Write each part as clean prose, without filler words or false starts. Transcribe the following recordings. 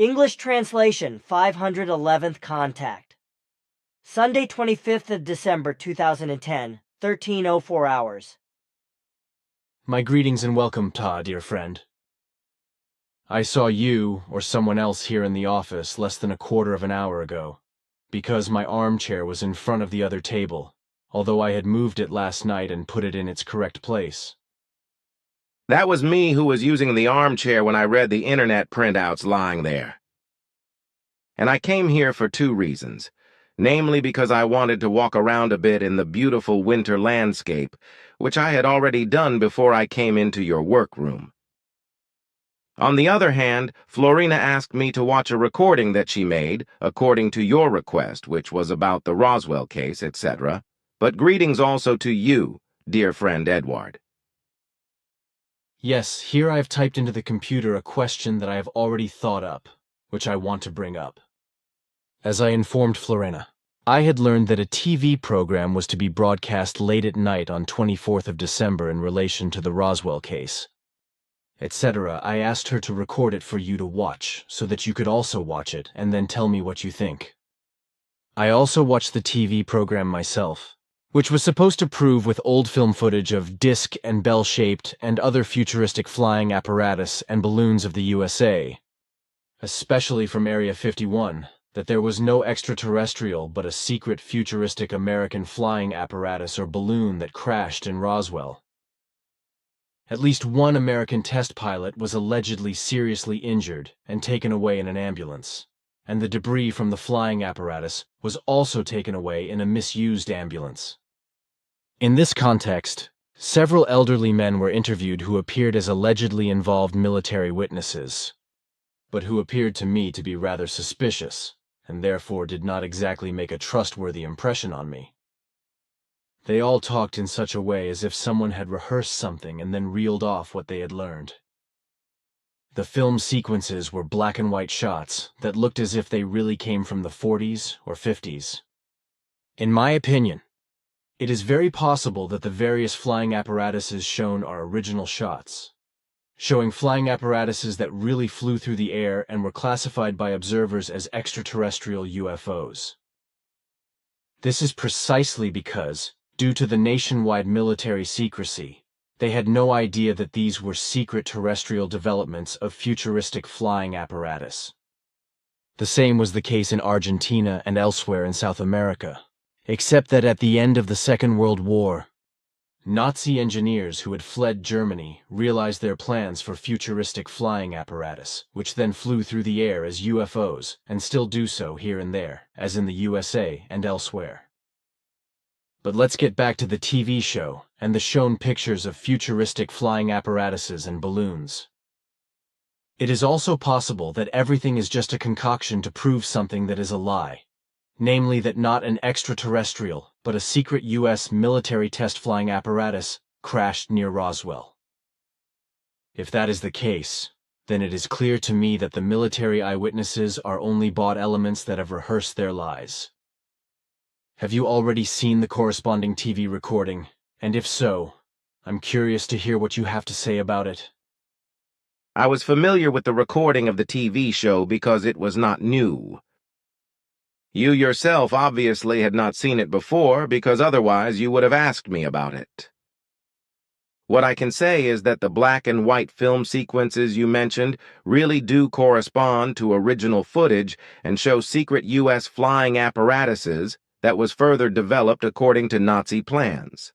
English translation 511th contact. Sunday 25th of December 2010, 13:04 hours. My greetings and welcome, Ta, dear friend. I saw you or someone else here in the office less than a quarter of an hour ago, because my armchair was in front of the other table, although I had moved it last night and put it in its correct place. That was me who was using the armchair when I read the internet printouts lying there. And I came here for two reasons. Namely because I wanted to walk around a bit in the beautiful winter landscape, which I had already done before I came into your workroom. On the other hand, Florina asked me to watch a recording that she made, according to your request, which was about the Roswell case, etc. But greetings also to you, dear friend Edward. Yes, here I have typed into the computer a question that I have already thought up, which I want to bring up. As I informed Florina, I had learned that a TV program was to be broadcast late at night on 24th of December in relation to the Roswell case, etc. I asked her to record it for you to watch, so that you could also watch it and then tell me what you think. I also watched the TV program myself, which was supposed to prove with old film footage of disc and bell-shaped and other futuristic flying apparatus and balloons of the USA, especially from Area 51, that there was no extraterrestrial but a secret futuristic American flying apparatus or balloon that crashed in Roswell. At least one American test pilot was allegedly seriously injured and taken away in an ambulance, and the debris from the flying apparatus was also taken away in a misused ambulance. In this context, several elderly men were interviewed who appeared as allegedly involved military witnesses, but who appeared to me to be rather suspicious, and therefore did not exactly make a trustworthy impression on me. They all talked in such a way as if someone had rehearsed something and then reeled off what they had learned. The film sequences were black and white shots that looked as if they really came from the 40s or 50s. In my opinion, it is very possible that the various flying apparatuses shown are original shots, showing flying apparatuses that really flew through the air and were classified by observers as extraterrestrial UFOs. This is precisely because, due to the nationwide military secrecy, they had no idea that these were secret terrestrial developments of futuristic flying apparatus. The same was the case in Argentina and elsewhere in South America, except that at the end of the Second World War, Nazi engineers who had fled Germany realized their plans for futuristic flying apparatus, which then flew through the air as UFOs and still do so here and there, as in the USA and elsewhere. But let's get back to the TV show and the shown pictures of futuristic flying apparatuses and balloons. It is also possible that everything is just a concoction to prove something that is a lie, namely that not an extraterrestrial, but a secret U.S. military test flying apparatus crashed near Roswell. If that is the case, then it is clear to me that the military eyewitnesses are only bought elements that have rehearsed their lies. Have you already seen the corresponding TV recording? And if so, I'm curious to hear what you have to say about it. I was familiar with the recording of the TV show because it was not new. You yourself obviously had not seen it before because otherwise you would have asked me about it. What I can say is that the black and white film sequences you mentioned really do correspond to original footage and show secret U.S. flying apparatuses that was further developed according to Nazi plans.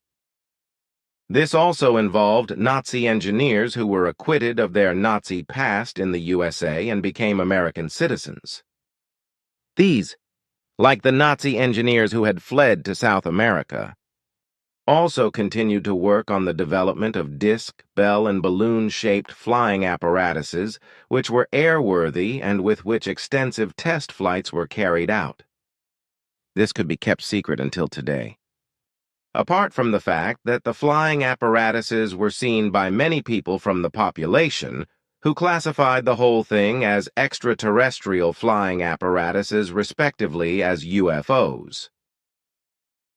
This also involved Nazi engineers who were acquitted of their Nazi past in the USA and became American citizens. These, like the Nazi engineers who had fled to South America, also continued to work on the development of disc, bell, and balloon-shaped flying apparatuses which were airworthy and with which extensive test flights were carried out. This could be kept secret until today. Apart from the fact that the flying apparatuses were seen by many people from the population, who classified the whole thing as extraterrestrial flying apparatuses respectively as UFOs.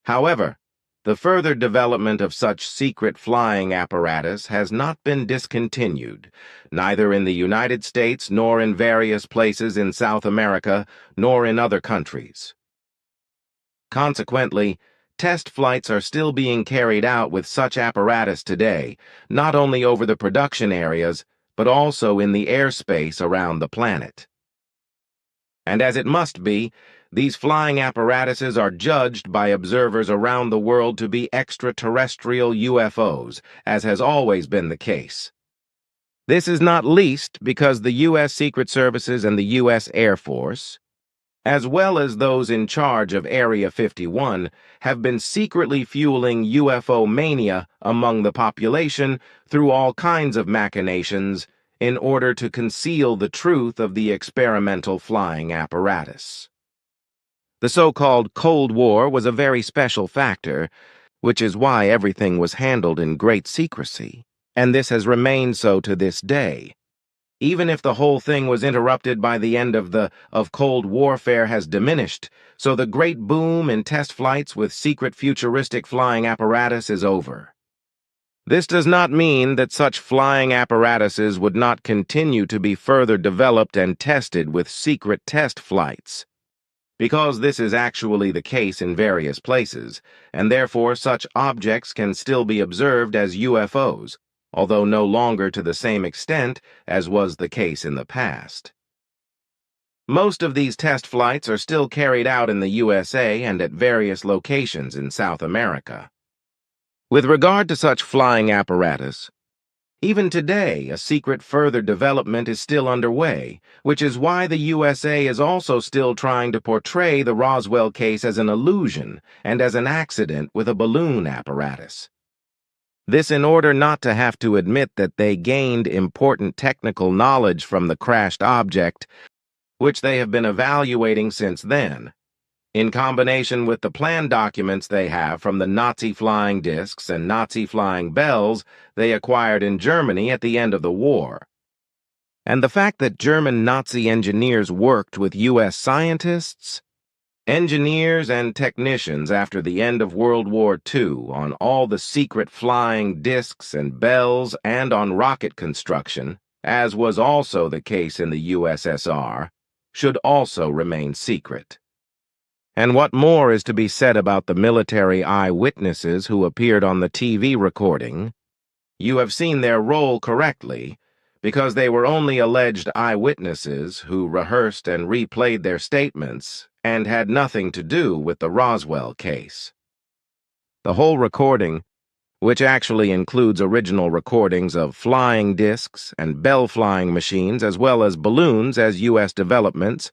However, The further development of such secret flying apparatus has not been discontinued, neither in the United States nor in various places in South America nor in other countries. Consequently, test flights are still being carried out with such apparatus today, not only over the production areas, but also in the airspace around the planet. And as it must be, these flying apparatuses are judged by observers around the world to be extraterrestrial UFOs, as has always been the case. This is not least because the U.S. Secret Services and the U.S. Air Force, as well as those in charge of Area 51, have been secretly fueling UFO mania among the population through all kinds of machinations in order to conceal the truth of the experimental flying apparatus. The so-called Cold War was a very special factor, which is why everything was handled in great secrecy, and this has remained so to this day. Even if the whole thing was interrupted by the end of Cold Warfare has diminished, so the great boom in test flights with secret futuristic flying apparatus is over. This does not mean that such flying apparatuses would not continue to be further developed and tested with secret test flights, because this is actually the case in various places, and therefore such objects can still be observed as UFOs, although no longer to the same extent as was the case in the past. Most of these test flights are still carried out in the USA and at various locations in South America. With regard to such flying apparatus, even today, a secret further development is still underway, which is why the USA is also still trying to portray the Roswell case as an illusion and as an accident with a balloon apparatus. This in order not to have to admit that they gained important technical knowledge from the crashed object, which they have been evaluating since then, in combination with the plan documents they have from the Nazi flying discs and Nazi flying bells they acquired in Germany at the end of the war. And the fact that German Nazi engineers worked with U.S. scientists, engineers, and technicians after the end of World War II on all the secret flying discs and bells and on rocket construction, as was also the case in the USSR, should also remain secret. And what more is to be said about the military eyewitnesses who appeared on the TV recording? You have seen their role correctly, because they were only alleged eyewitnesses who rehearsed and replayed their statements and had nothing to do with the Roswell case. The whole recording, which actually includes original recordings of flying discs and bell flying machines as well as balloons as U.S. developments,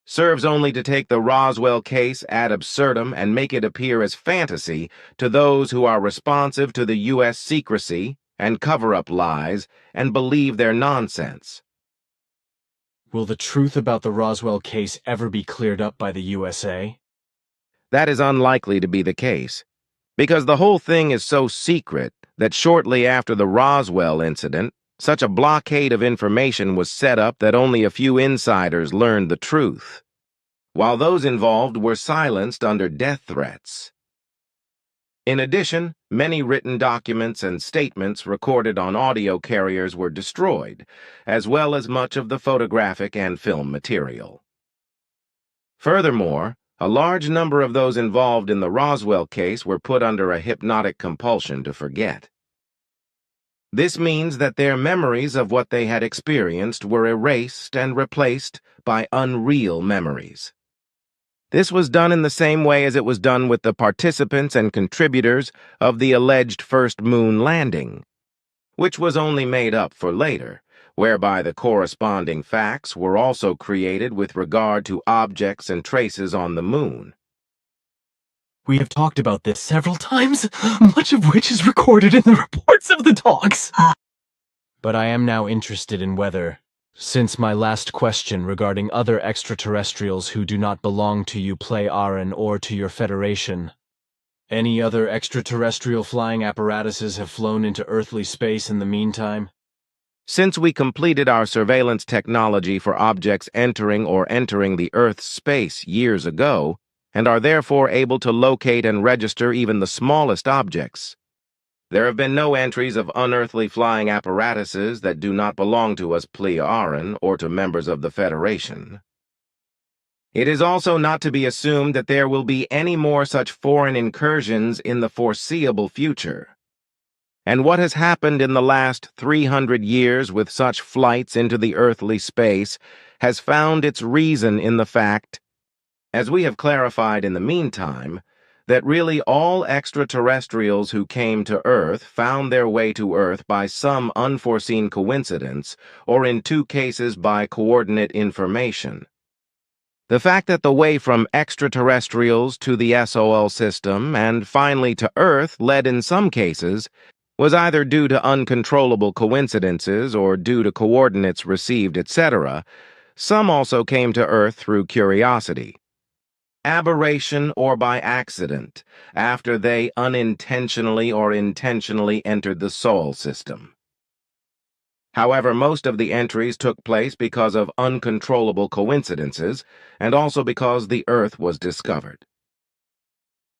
serves only to take the Roswell case ad absurdum and make it appear as fantasy to those who are responsive to the U.S. secrecy and cover-up lies and believe their nonsense. Will the truth about the Roswell case ever be cleared up by the USA? That is unlikely to be the case, because the whole thing is so secret that shortly after the Roswell incident, such a blockade of information was set up that only a few insiders learned the truth, while those involved were silenced under death threats. In addition, many written documents and statements recorded on audio carriers were destroyed, as well as much of the photographic and film material. Furthermore, a large number of those involved in the Roswell case were put under a hypnotic compulsion to forget. This means that their memories of what they had experienced were erased and replaced by unreal memories. This was done in the same way as it was done with the participants and contributors of the alleged first moon landing, which was only made up for later, whereby the corresponding facts were also created with regard to objects and traces on the moon. We have talked about this several times, much of which is recorded in the reports of the talks. But I am now interested in whether, since my last question regarding other extraterrestrials who do not belong to you Plejaren or to your Federation, any other extraterrestrial flying apparatuses have flown into earthly space in the meantime? Since we completed our surveillance technology for objects entering the Earth's space years ago, and are therefore able to locate and register even the smallest objects. There have been no entries of unearthly flying apparatuses that do not belong to us Plejaren or to members of the Federation. It is also not to be assumed that there will be any more such foreign incursions in the foreseeable future. And what has happened in the last 300 years with such flights into the earthly space has found its reason in the fact, as we have clarified in the meantime, that really all extraterrestrials who came to Earth found their way to Earth by some unforeseen coincidence, or in 2 cases by coordinate information. The fact that the way from extraterrestrials to the SOL system and finally to Earth led in some cases was either due to uncontrollable coincidences or due to coordinates received, etc. Some also came to Earth through curiosity, aberration, or by accident, after they unintentionally or intentionally entered the Sol system. However, most of the entries took place because of uncontrollable coincidences, and also because the Earth was discovered.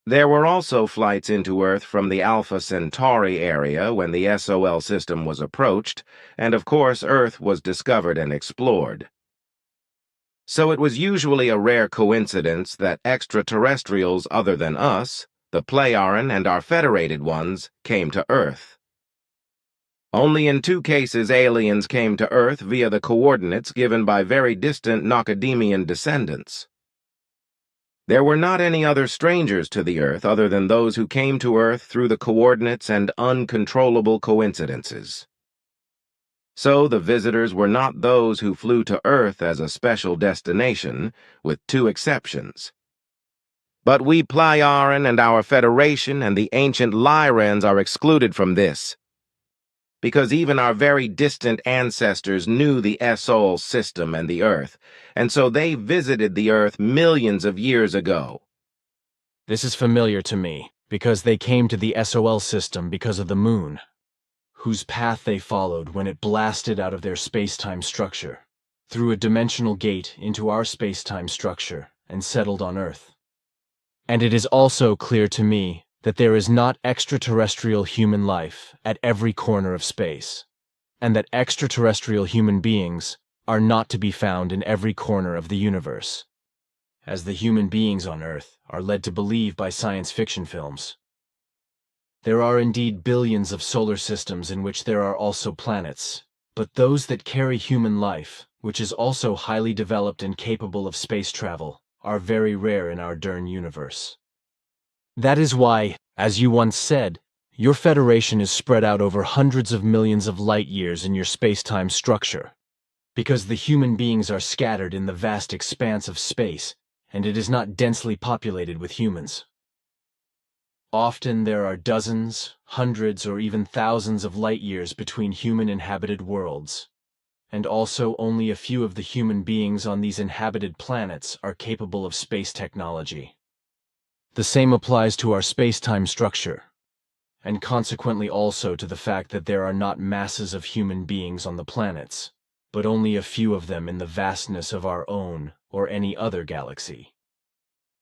There were also flights into Earth from the Alpha-Centauri area when the SOL system was approached, and of course Earth was discovered and explored. So it was usually a rare coincidence that extraterrestrials other than us, the Plejaren and our federated ones, came to Earth. Only in 2 cases aliens came to Earth via the coordinates given by very distant Nocademian descendants. There were not any other strangers to the Earth other than those who came to Earth through the coordinates and uncontrollable coincidences. So the visitors were not those who flew to Earth as a special destination, with 2 exceptions. But we Plejaren and our Federation and the ancient Lyrans are excluded from this, because even our very distant ancestors knew the SOL system and the Earth, and so they visited the Earth millions of years ago. This is familiar to me, because they came to the SOL system because of the moon, whose path they followed when it blasted out of their space-time structure, through a dimensional gate into our space-time structure, and settled on Earth. And it is also clear to me that there is not extraterrestrial human life at every corner of space, and that extraterrestrial human beings are not to be found in every corner of the universe, as the human beings on Earth are led to believe by science fiction films. There are indeed billions of solar systems in which there are also planets, but those that carry human life, which is also highly developed and capable of space travel, are very rare in our Dern universe. That is why, as you once said, your Federation is spread out over hundreds of millions of light years in your space-time structure, because the human beings are scattered in the vast expanse of space, and it is not densely populated with humans. Often there are dozens, hundreds, or even thousands of light years between human-inhabited worlds, and also only a few of the human beings on these inhabited planets are capable of space technology. The same applies to our space-time structure, and consequently also to the fact that there are not masses of human beings on the planets, but only a few of them in the vastness of our own or any other galaxy.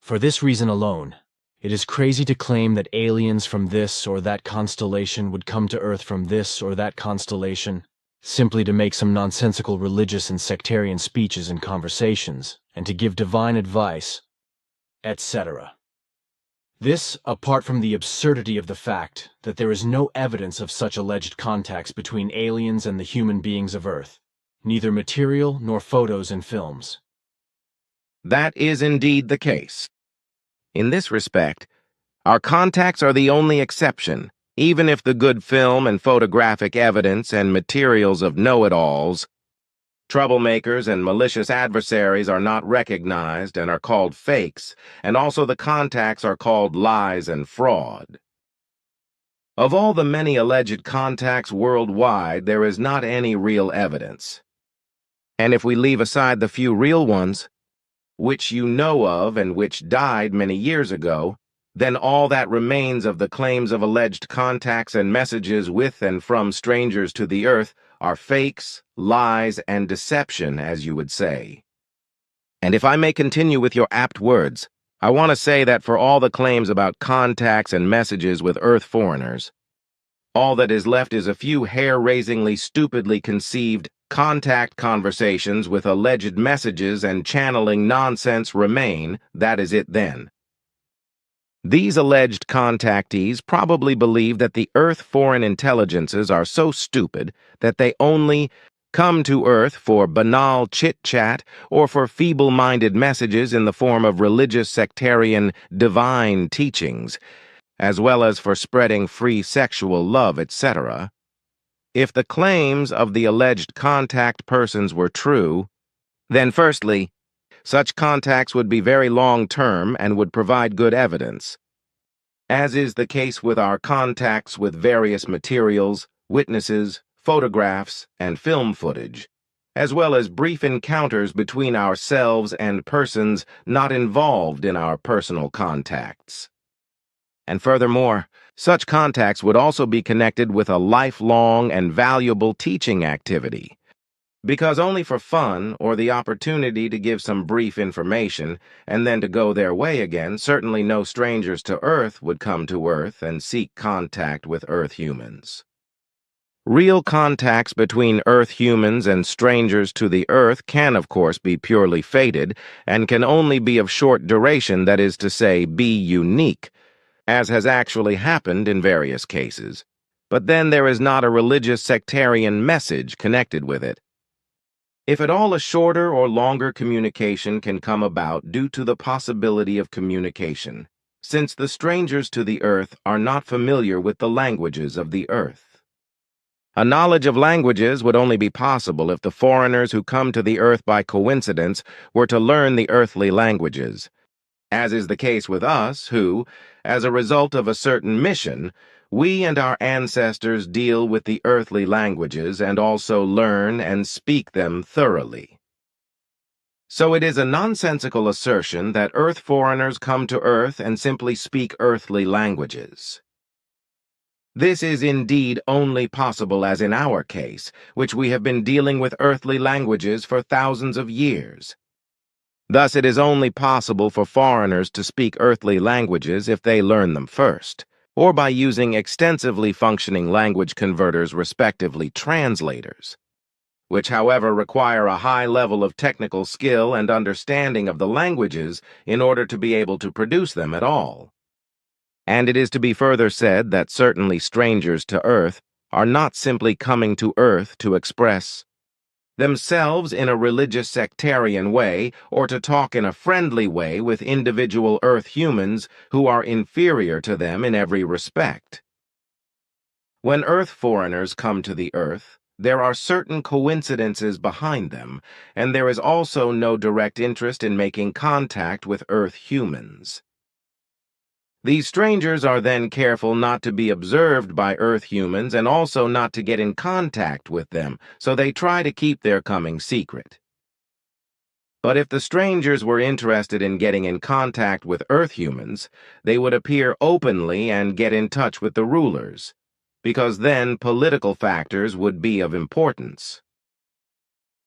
For this reason alone, it is crazy to claim that aliens from this or that constellation would come to Earth from this or that constellation, simply to make some nonsensical religious and sectarian speeches and conversations, and to give divine advice, etc. This, apart from the absurdity of the fact that there is no evidence of such alleged contacts between aliens and the human beings of Earth, neither material nor photos and films. That is indeed the case. In this respect, our contacts are the only exception, even if the good film and photographic evidence and materials of know-it-alls, troublemakers and malicious adversaries are not recognized and are called fakes, and also the contacts are called lies and fraud. Of all the many alleged contacts worldwide, there is not any real evidence. And if we leave aside the few real ones, which you know of and which died many years ago, then all that remains of the claims of alleged contacts and messages with and from strangers to the Earth are fakes, lies, and deception, as you would say. And if I may continue with your apt words, I want to say that for all the claims about contacts and messages with Earth foreigners, all that is left is a few hair-raisingly stupidly conceived contact conversations with alleged messages and channeling nonsense remain. That is it then. These alleged contactees probably believe that the Earth foreign intelligences are so stupid that they only come to Earth for banal chit-chat or for feeble-minded messages in the form of religious sectarian divine teachings, as well as for spreading free sexual love, etc. If the claims of the alleged contact persons were true, then firstly, such contacts would be very long-term and would provide good evidence, as is the case with our contacts with various materials, witnesses, photographs, and film footage, as well as brief encounters between ourselves and persons not involved in our personal contacts. And furthermore, such contacts would also be connected with a lifelong and valuable teaching activity, because only for fun or the opportunity to give some brief information and then to go their way again, certainly no strangers to Earth would come to Earth and seek contact with Earth humans. Real contacts between Earth humans and strangers to the Earth can, of course, be purely fated and can only be of short duration, that is to say, be unique, as has actually happened in various cases. But then there is not a religious sectarian message connected with it. If at all a shorter or longer communication can come about due to the possibility of communication, since the strangers to the Earth are not familiar with the languages of the Earth. A knowledge of languages would only be possible if the foreigners who come to the Earth by coincidence were to learn the earthly languages, as is the case with us who, as a result of a certain mission, we and our ancestors deal with the earthly languages and also learn and speak them thoroughly. So it is a nonsensical assertion that Earth foreigners come to Earth and simply speak earthly languages. This is indeed only possible as in our case, which we have been dealing with earthly languages for thousands of years. Thus it is only possible for foreigners to speak earthly languages if they learn them first, or by using extensively functioning language converters, respectively translators, which however require a high level of technical skill and understanding of the languages in order to be able to produce them at all. And it is to be further said that certainly strangers to Earth are not simply coming to Earth to express themselves in a religious sectarian way or to talk in a friendly way with individual Earth humans who are inferior to them in every respect. When Earth foreigners come to the Earth, there are certain coincidences behind them, and there is also no direct interest in making contact with Earth humans. These strangers are then careful not to be observed by Earth humans and also not to get in contact with them, so they try to keep their coming secret. But if the strangers were interested in getting in contact with Earth humans, they would appear openly and get in touch with the rulers, because then political factors would be of importance.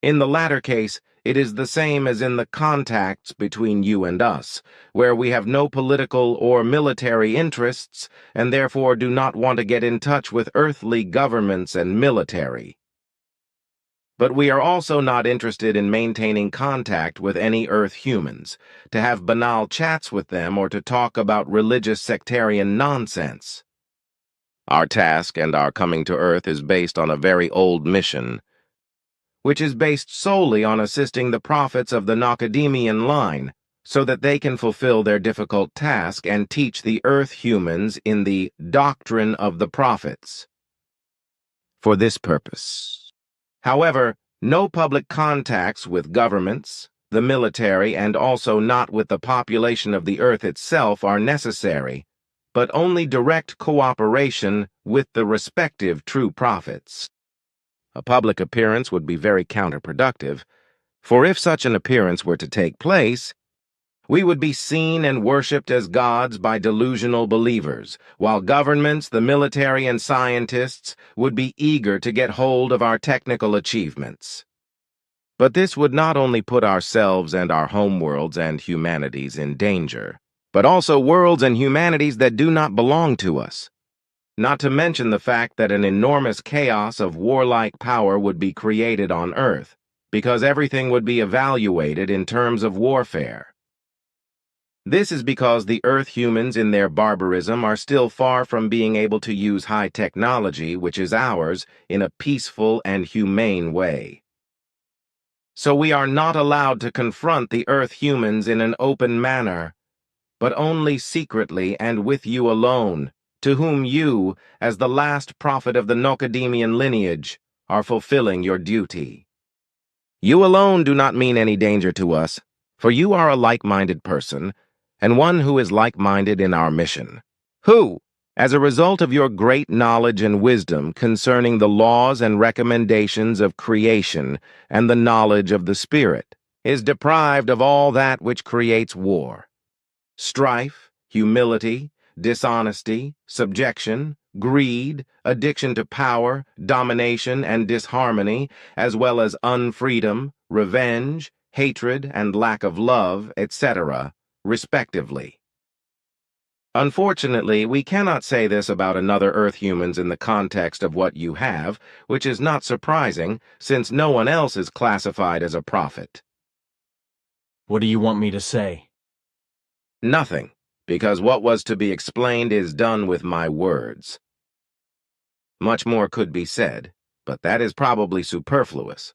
In the latter case, it is the same as in the contacts between you and us, where we have no political or military interests and therefore do not want to get in touch with earthly governments and military. But we are also not interested in maintaining contact with any Earth humans, to have banal chats with them or to talk about religious sectarian nonsense. Our task and our coming to Earth is based on a very old mission, which is based solely on assisting the prophets of the Nocademian line, so that they can fulfill their difficult task and teach the Earth humans in the doctrine of the prophets. For this purpose. However, no public contacts with governments, the military, and also not with the population of the Earth itself are necessary, but only direct cooperation with the respective true prophets. A public appearance would be very counterproductive, for if such an appearance were to take place, we would be seen and worshipped as gods by delusional believers, while governments, the military, and scientists would be eager to get hold of our technical achievements. But this would not only put ourselves and our homeworlds and humanities in danger, but also worlds and humanities that do not belong to us. Not to mention the fact that an enormous chaos of warlike power would be created on Earth, because everything would be evaluated in terms of warfare. This is because the Earth humans in their barbarism are still far from being able to use high technology, which is ours, in a peaceful and humane way. So we are not allowed to confront the Earth humans in an open manner, but only secretly and with you alone, to whom you, as the last prophet of the Nocademian lineage, are fulfilling your duty. You alone do not mean any danger to us, for you are a like-minded person, and one who is like-minded in our mission, who, as a result of your great knowledge and wisdom concerning the laws and recommendations of creation and the knowledge of the Spirit, is deprived of all that which creates war. Strife, humility, dishonesty, subjection, greed, addiction to power, domination, and disharmony, as well as unfreedom, revenge, hatred, and lack of love, etc., respectively. Unfortunately, we cannot say this about another Earth humans in the context of what you have, which is not surprising, since no one else is classified as a prophet. What do you want me to say? Nothing, because what was to be explained is done with my words. Much more could be said, but that is probably superfluous.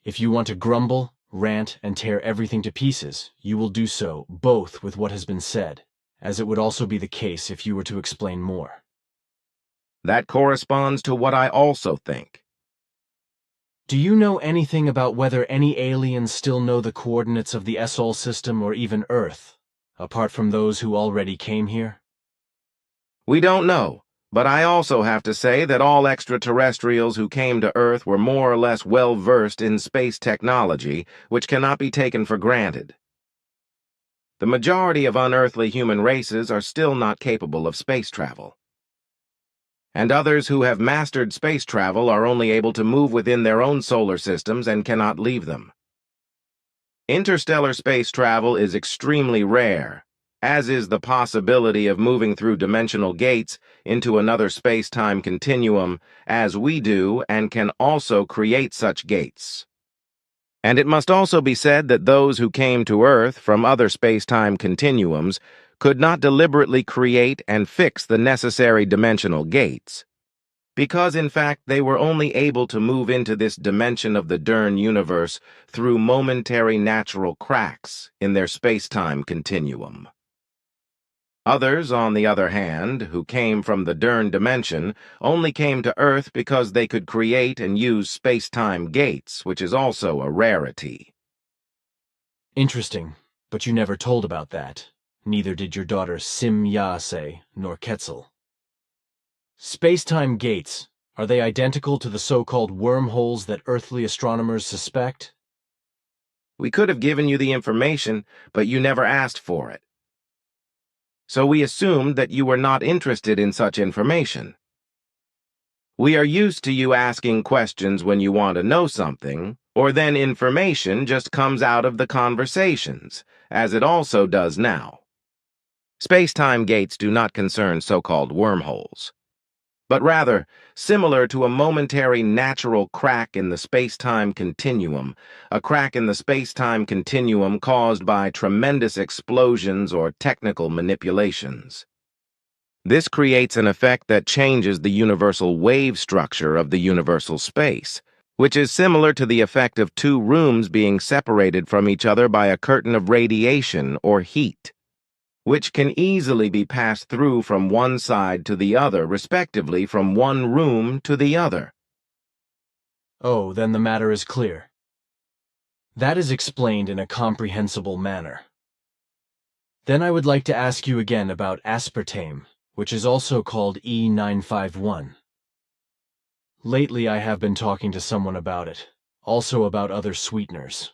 If you want to grumble, rant, and tear everything to pieces, you will do so, both with what has been said, as it would also be the case if you were to explain more. That corresponds to what I also think. Do you know anything about whether any aliens still know the coordinates of the Sol system or even Earth, apart from those who already came here? We don't know, but I also have to say that all extraterrestrials who came to Earth were more or less well-versed in space technology, which cannot be taken for granted. The majority of unearthly human races are still not capable of space travel. And others who have mastered space travel are only able to move within their own solar systems and cannot leave them. Interstellar space travel is extremely rare, as is the possibility of moving through dimensional gates into another space-time continuum, as we do and can also create such gates. And it must also be said that those who came to Earth from other space-time continuums could not deliberately create and fix the necessary dimensional gates, because in fact they were only able to move into this dimension of the Dern universe through momentary natural cracks in their space-time continuum. Others, on the other hand, who came from the Dern dimension, only came to Earth because they could create and use space-time gates, which is also a rarity. Interesting, but you never told about that. Neither did your daughter Sim-Yase nor Quetzal. Space-time gates, are they identical to the so-called wormholes that earthly astronomers suspect? We could have given you the information, but you never asked for it. So we assumed that you were not interested in such information. We are used to you asking questions when you want to know something, or then information just comes out of the conversations, as it also does now. Space-time gates do not concern so-called wormholes, but rather, similar to a momentary natural crack in the space-time continuum, a crack in the space-time continuum caused by tremendous explosions or technical manipulations. This creates an effect that changes the universal wave structure of the universal space, which is similar to the effect of two rooms being separated from each other by a curtain of radiation or heat, which can easily be passed through from one side to the other, respectively from one room to the other. Oh, then the matter is clear. That is explained in a comprehensible manner. Then I would like to ask you again about aspartame, which is also called E951. Lately I have been talking to someone about it, also about other sweeteners.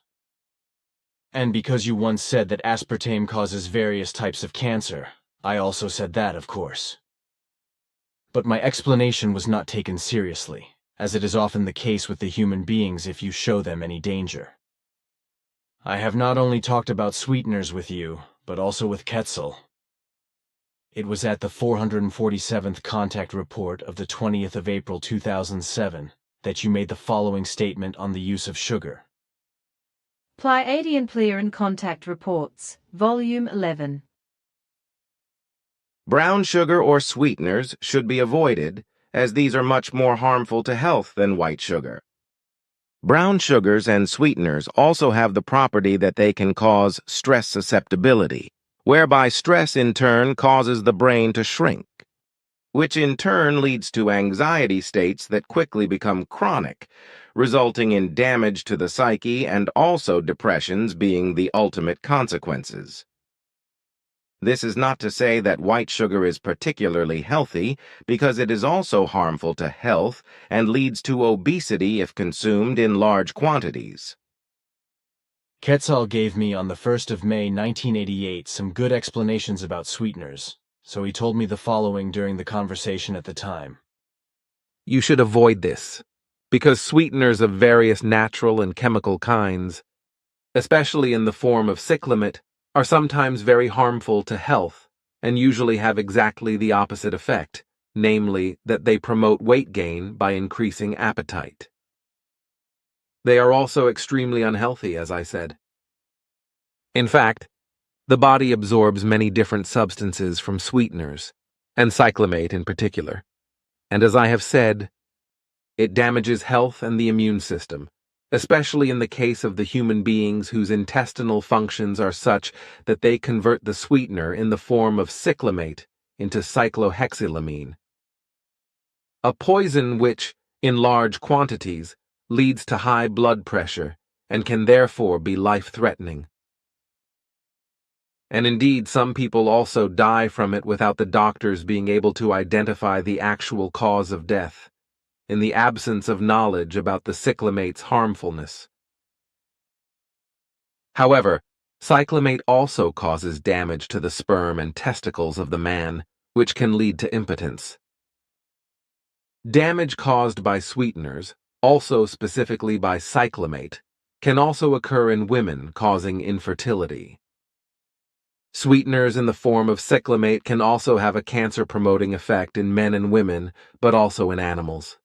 And because you once said that aspartame causes various types of cancer, I also said that, of course. But my explanation was not taken seriously, as it is often the case with the human beings if you show them any danger. I have not only talked about sweeteners with you, but also with Quetzal. It was at the 447th Contact Report of the 20th of April 2007 that you made the following statement on the use of sugar. Plejaren Contact Reports, Volume 11. Brown sugar or sweeteners should be avoided, as these are much more harmful to health than white sugar. Brown sugars and sweeteners also have the property that they can cause stress susceptibility, whereby stress in turn causes the brain to shrink, which in turn leads to anxiety states that quickly become chronic, resulting in damage to the psyche and also depressions being the ultimate consequences. This is not to say that white sugar is particularly healthy, because it is also harmful to health and leads to obesity if consumed in large quantities. Quetzal gave me on the 1st of May 1988 some good explanations about sweeteners, so he told me the following during the conversation at the time. You should avoid this, because sweeteners of various natural and chemical kinds, especially in the form of cyclamate, are sometimes very harmful to health and usually have exactly the opposite effect, namely that they promote weight gain by increasing appetite. They are also extremely unhealthy, as I said. In fact, the body absorbs many different substances from sweeteners, and cyclamate in particular, and as I have said, it damages health and the immune system, especially in the case of the human beings whose intestinal functions are such that they convert the sweetener in the form of cyclamate into cyclohexylamine, a poison which, in large quantities, leads to high blood pressure and can therefore be life-threatening. And indeed, some people also die from it without the doctors being able to identify the actual cause of death, in the absence of knowledge about the cyclamate's harmfulness. However, cyclamate also causes damage to the sperm and testicles of the man, which can lead to impotence. Damage caused by sweeteners, also specifically by cyclamate, can also occur in women, causing infertility. Sweeteners in the form of cyclamate can also have a cancer-promoting effect in men and women, but also in animals.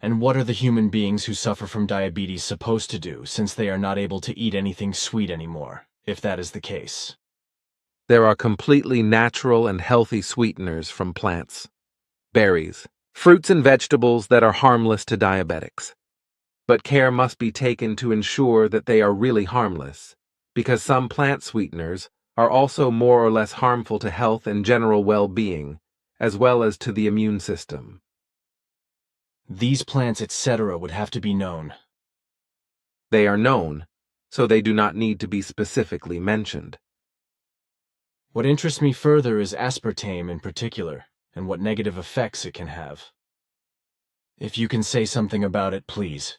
And what are the human beings who suffer from diabetes supposed to do, since they are not able to eat anything sweet anymore, if that is the case? There are completely natural and healthy sweeteners from plants, berries, fruits and vegetables that are harmless to diabetics. But care must be taken to ensure that they are really harmless, because some plant sweeteners are also more or less harmful to health and general well-being, as well as to the immune system. These plants, etc., would have to be known. They are known, so they do not need to be specifically mentioned. What interests me further is aspartame in particular, and what negative effects it can have. If you can say something about it, please.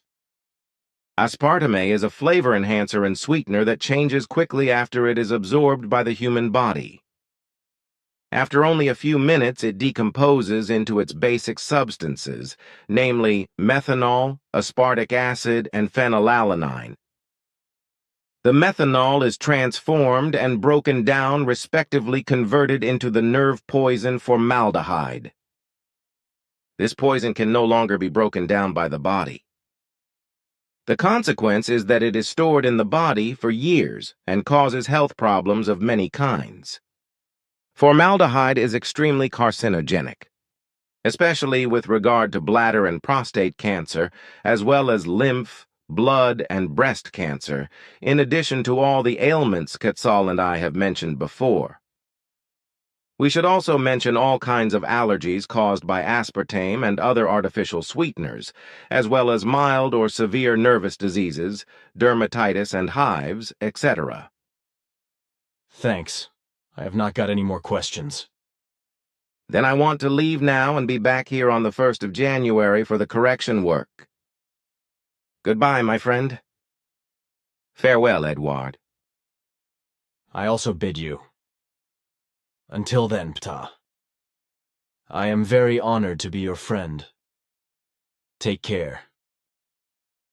Aspartame is a flavor enhancer and sweetener that changes quickly after it is absorbed by the human body. After only a few minutes, it decomposes into its basic substances, namely methanol, aspartic acid, and phenylalanine. The methanol is transformed and broken down, respectively converted into the nerve poison formaldehyde. This poison can no longer be broken down by the body. The consequence is that it is stored in the body for years and causes health problems of many kinds. Formaldehyde is extremely carcinogenic, especially with regard to bladder and prostate cancer, as well as lymph, blood, and breast cancer, in addition to all the ailments Quetzal and I have mentioned before. We should also mention all kinds of allergies caused by aspartame and other artificial sweeteners, as well as mild or severe nervous diseases, dermatitis and hives, etc. Thanks. I have not got any more questions. Then I want to leave now and be back here on the 1st of January for the correction work. Goodbye, my friend. Farewell, Edward. I also bid you. Until then, Ptah. I am very honored to be your friend. Take care.